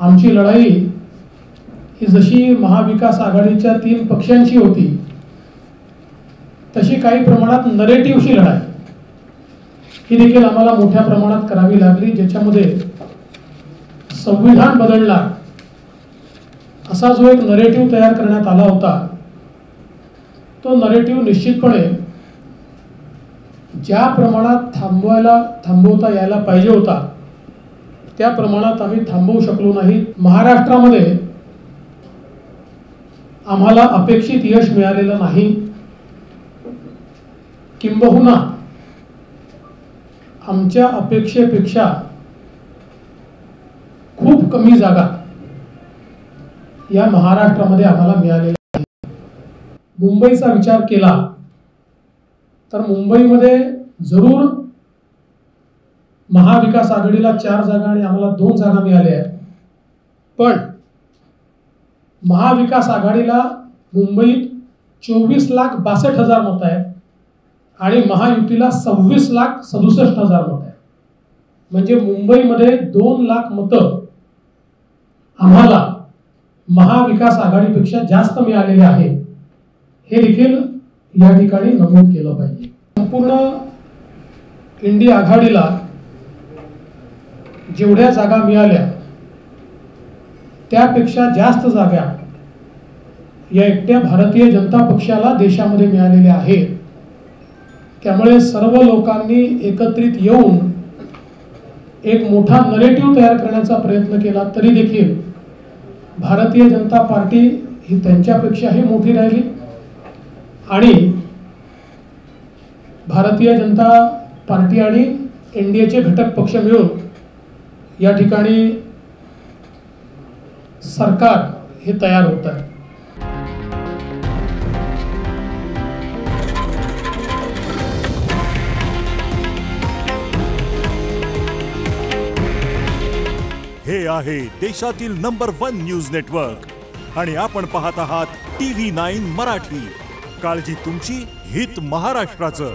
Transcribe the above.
आमची लढाई ही जशी महाविकास आघाडीच्या 3 पक्षांची होती तशी काही प्रमाणात नरेटिव्हची लढाई ही देखील आम्हाला मोठ्या प्रमाणात करावी लागली, ज्याच्यामध्ये संविधान बदलणार असा जो एक नरेटिव्ह तयार करण्यात आला होता, तो नरेटिव्ह निश्चितपणे ज्या प्रमाणात थांबवता यायला पाहिजे होता त्या प्रमाणात आम्ही थांबवू शकलो नाही। महाराष्ट्रामध्ये आम्हाला अपेक्षित यश मिळालेलं नाही, किंबहुना आमच्या अपेक्षेपेक्षा खूप कमी जागा या महाराष्ट्रामध्ये आम्हाला मिळालेल्या आहेत। मुंबईचा विचार केला तर मुंबईमध्ये जरूर महाविकास आघाडीला 4 जागा आणि आम्हाला 2 जागा मिळाल्या आहेत, पण महाविकास आघाडीला मुंबईत 24,62,000 मतं आहेत आणि महायुतीला 26,67,000 मतं आहेत। म्हणजे मुंबईमध्ये 2 लाख मतं आम्हाला महाविकास आघाडीपेक्षा जास्त मिळालेले आहे, हे देखील या ठिकाणी नमूद केलं पाहिजे। संपूर्ण इंडिया आघाडीला जेवढ्या जागा मिळाल्या त्यापेक्षा जास्त जागा या एकट्या भारतीय जनता पक्षाला देशामध्ये मिळालेल्या आहेत। त्यामुळे सर्व लोकांनी एकत्रित येऊन एक मोठा नरेटिव्ह तयार करण्याचा प्रयत्न केला तरी देखील भारतीय जनता पार्टी ही त्यांच्यापेक्षाही मोठी राहिली आणि भारतीय जनता पार्टी आणि एनडीएचे घटक पक्ष मिळून या ठिकाणी सरकार हे तयार होत आहे। हे आहे देशातील नंबर 1 न्यूज नेटवर्क आणि आपण पाहत आहात TV9 मराठी। काळजी तुमची, हित महाराष्ट्राचं।